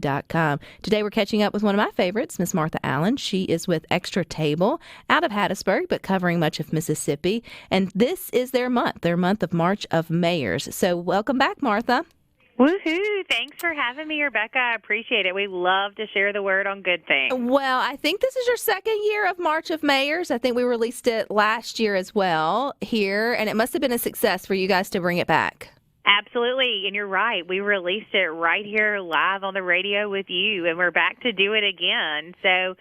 Today we're catching up with one of my favorites, Miss Martha Allen. She is with Extra Table out of Hattiesburg, but covering much of Mississippi. And this is their month of March of Mayors. So welcome back, Martha. Woohoo! Thanks for having me, Rebecca. I appreciate it. We love to share the word on good things. Well, I think this is your second year of March of Mayors. I think we released it last year as well here, and it must have been a success for you guys to bring it back. Absolutely, and you're right. We released it right here live on the radio with you, and we're back to do it again. So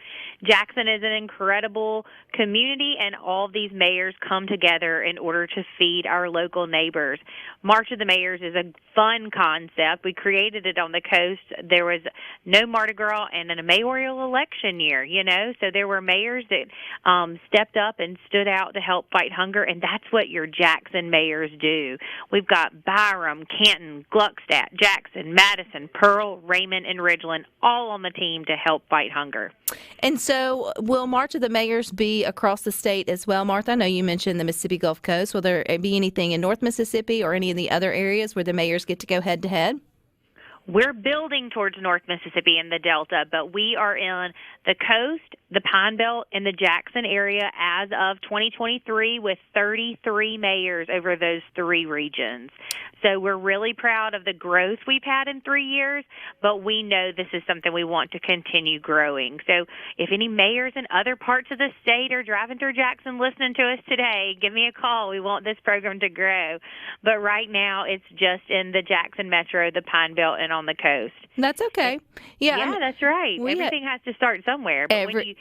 Jackson is an incredible community, and all of these mayors come together in order to feed our local neighbors. March of the Mayors is a fun concept. We created it on the coast. There was no Mardi Gras and a mayoral election year, so there were mayors that stepped up and stood out to help fight hunger, and that's what your Jackson mayors do. We've got Byram, Canton, Gluckstadt, Jackson, Madison, Pearl, Raymond, and Ridgeland all on the team to help fight hunger. And so will March of the Mayors be across the state as well, Martha? I know you mentioned the Mississippi Gulf Coast. Will there be anything in North Mississippi or any of the other areas where the mayors get to go head-to-head? We're building towards North Mississippi and the Delta, but we are in the coast, the Pine Belt, and the Jackson area as of 2023 with 33 mayors over those three regions. So we're really proud of the growth we've had in 3 years, but we know this is something we want to continue growing. So if any mayors in other parts of the state are driving through Jackson listening to us today, give me a call. We want this program to grow. But right now it's just in the Jackson Metro, the Pine Belt, and on the coast. That's okay. Yeah, that's right. Everything has to start somewhere. But when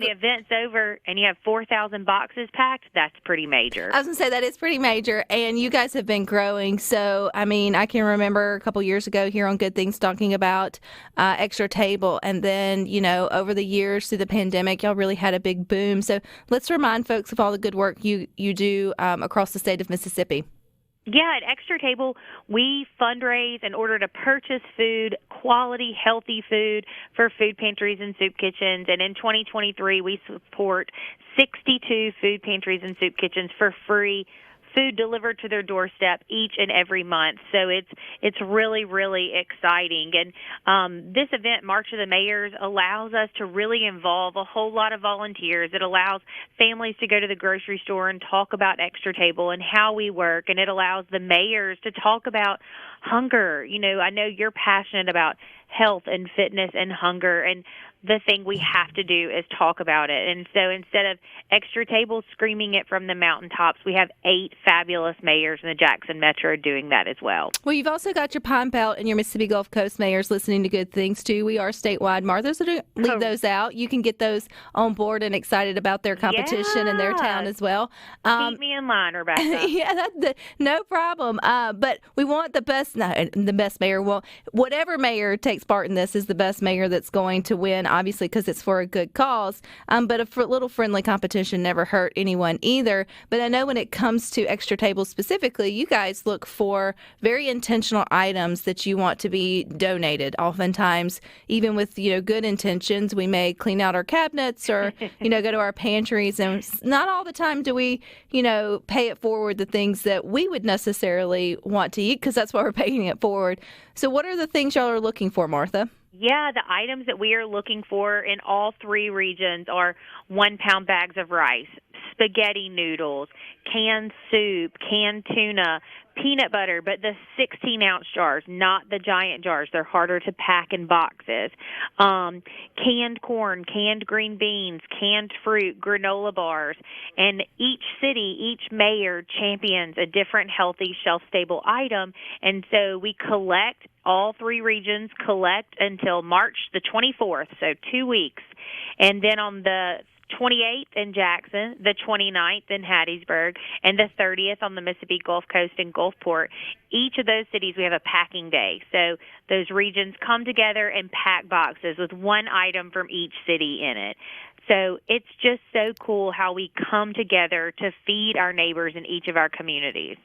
the event's over and you have 4,000 boxes packed, that's pretty major. I was going to say that is pretty major, and you guys have been growing. So, I can remember a couple years ago here on Good Things talking about Extra Table, and then, over the years through the pandemic, y'all really had a big boom. So let's remind folks of all the good work you do across the state of Mississippi. Yeah, at Extra Table, we fundraise in order to purchase food, quality, healthy food for food pantries and soup kitchens. And in 2023, we support 62 food pantries and soup kitchens for free food delivered to their doorstep each and every month. So it's really, really exciting. And this event, March of the Mayors, allows us to really involve a whole lot of volunteers. It allows families to go to the grocery store and talk about Extra Table and how we work. And it allows the mayors to talk about hunger. I know you're passionate about health and fitness and hunger, and the thing we have to do is talk about it. And so instead of Extra Table screaming it from the mountaintops, we have 8 fabulous mayors in the Jackson Metro doing that as well. Well, you've also got your Pine Belt and your Mississippi Gulf Coast mayors listening to Good Things, too. We are statewide. Martha, so don't leave those out. You can get those on board and excited about their competition in their town as well. Keep me in line, Rebecca. Yeah, no problem. But we want the best mayor. Well, whatever mayor takes part in this is the best mayor that's going to win, obviously, because it's for a good cause. But a little friendly competition never hurt anyone either. But I know when it comes to Extra Table specifically, you guys look for very intentional items that you want to be donated. Oftentimes, even with good intentions, we may clean out our cabinets or go to our pantries, and not all the time do we pay it forward the things that we would necessarily want to eat, because that's why we're paying it forward. So what are the things y'all are looking for, Martha? Yeah, the items that we are looking for in all 3 regions are 1-pound bags of rice, spaghetti noodles, canned soup, canned tuna, peanut butter, but the 16-ounce jars, not the giant jars. They're harder to pack in boxes. Canned corn, canned green beans, canned fruit, granola bars. And each city, each mayor champions a different healthy, shelf-stable item. And so we collect, all 3 regions collect until March the 24th, so 2 weeks. And then on the 28th in Jackson, the 29th in Hattiesburg, and the 30th on the Mississippi Gulf Coast in Gulfport. Each of those cities, we have a packing day. So those regions come together and pack boxes with one item from each city in it. So it's just so cool how we come together to feed our neighbors in each of our communities.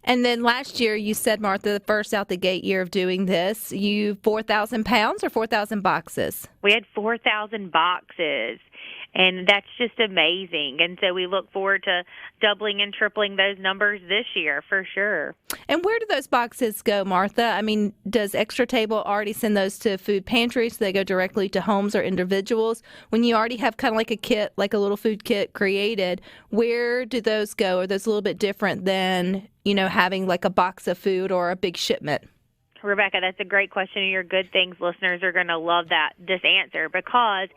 And then last year, you said, Martha, the first out the gate year of doing this, 4,000 pounds or 4,000 boxes? We had 4,000 boxes. And that's just amazing. And so we look forward to doubling and tripling those numbers this year for sure. And where do those boxes go, Martha? I mean, does Extra Table already send those to food pantries? So they go directly to homes or individuals? When you already have kind of like a kit, like a little food kit created, where do those go? Are those a little bit different than, having like a box of food or a big shipment? Rebecca, that's a great question, and your Good Things listeners are going to love this answer because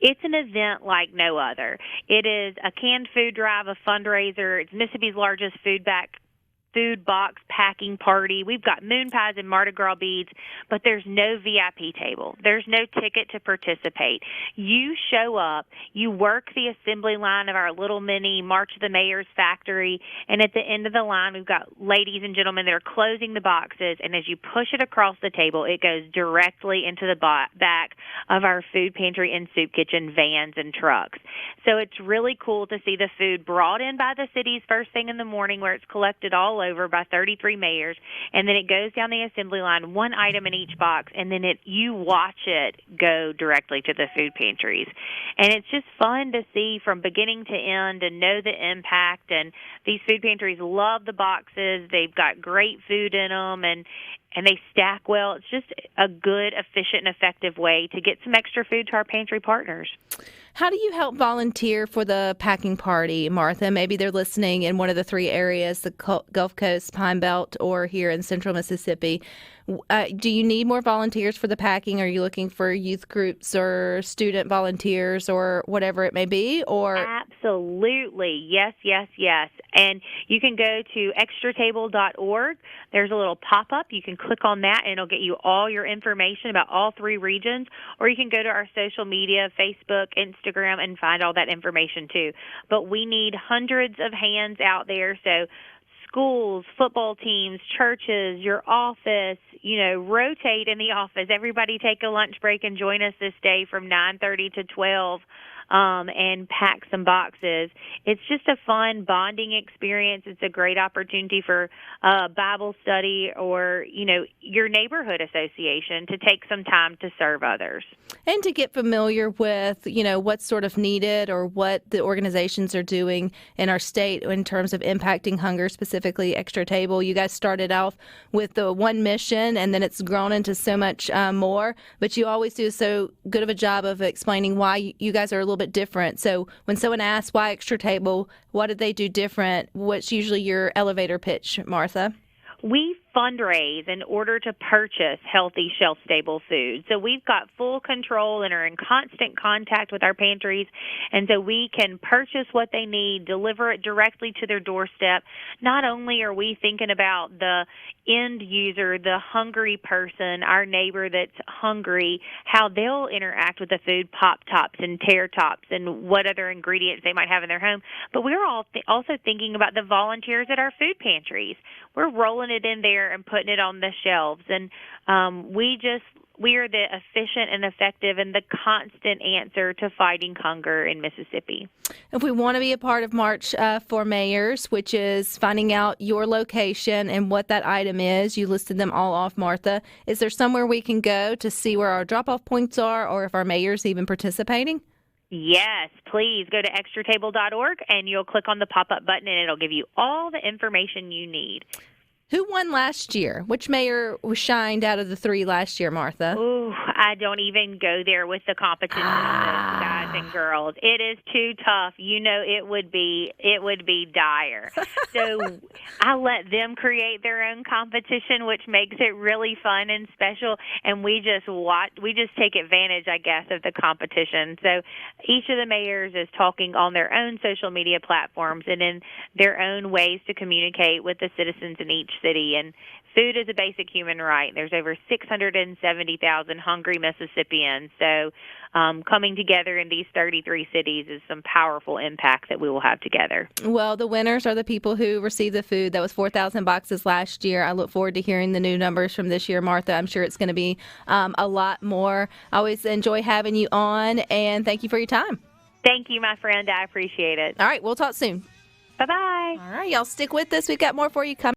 it's an event like no other. It is a canned food drive, a fundraiser. It's Mississippi's largest food box packing party. We've got moon pies and Mardi Gras beads, but there's no VIP table. There's no ticket to participate. You show up, you work the assembly line of our little mini March of the Mayor's factory, and at the end of the line, we've got ladies and gentlemen that are closing the boxes, and as you push it across the table, it goes directly into the back of our food pantry and soup kitchen vans and trucks. So it's really cool to see the food brought in by the cities first thing in the morning where it's collected all over by 33 mayors, and then it goes down the assembly line, one item in each box, and then you watch it go directly to the food pantries. And it's just fun to see from beginning to end and know the impact. And these food pantries love the boxes. They've got great food in them, and they stack well. It's just a good, efficient, and effective way to get some extra food to our pantry partners. How do you help volunteer for the packing party, Martha? Maybe they're listening in one of the three areas, the Gulf Coast, Pine Belt, or here in central Mississippi. Do you need more volunteers for the packing? Are you looking for youth groups or student volunteers or whatever it may be? Or Absolutely. Yes, yes, yes. And you can go to extratable.org. There's a little pop-up. You can click on that, and it'll get you all your information about all three regions. Or you can go to our social media, Facebook, Instagram, and find all that information too. But we need hundreds of hands out there, so schools, football teams, churches, your office, rotate in the office. Everybody take a lunch break and join us this day from 9:30 to 12 and pack some boxes. It's just a fun bonding experience. It's a great opportunity for Bible study or, your neighborhood association to take some time to serve others. And to get familiar with, what's sort of needed or what the organizations are doing in our state in terms of impacting hunger, specifically Extra Table. You guys started off with the one mission, and then it's grown into so much more. But you always do so good of a job of explaining why you guys are a little bit different. So when someone asks why Extra Table, what did they do different? What's usually your elevator pitch, Martha? We fundraise in order to purchase healthy, shelf-stable food. So we've got full control and are in constant contact with our pantries, and so we can purchase what they need, deliver it directly to their doorstep. Not only are we thinking about the end user, the hungry person, our neighbor that's hungry, how they'll interact with the food, pop tops and tear tops and what other ingredients they might have in their home, but we're also thinking about the volunteers at our food pantries. We're rolling it in there and putting it on the shelves, and we are the efficient and effective and the constant answer to fighting hunger in Mississippi. If we want to be a part of March for Mayors, which is finding out your location and what that item is, you listed them all off, Martha. Is there somewhere we can go to see where our drop-off points are or if our mayor's even participating? Yes, please go to extratable.org and you'll click on the pop-up button and it'll give you all the information you need. Who won last year? Which mayor was shined out of the three last year, Martha? Ooh, I don't even go there with the competition on this, guys and girls. It is too tough. It would be dire. So I let them create their own competition, which makes it really fun and special. And we just take advantage, I guess, of the competition. So each of the mayors is talking on their own social media platforms and in their own ways to communicate with the citizens in each city. And food is a basic human right. There's over 670,000 hungry Mississippians. So coming together in these 33 cities is some powerful impact that we will have together. Well, the winners are the people who receive the food. That was 4,000 boxes last year. I look forward to hearing the new numbers from this year, Martha. I'm sure it's going to be a lot more. I always enjoy having you on, and thank you for your time. Thank you, my friend. I appreciate it. All right, we'll talk soon. Bye-bye. All right, y'all stick with us. We've got more for you coming.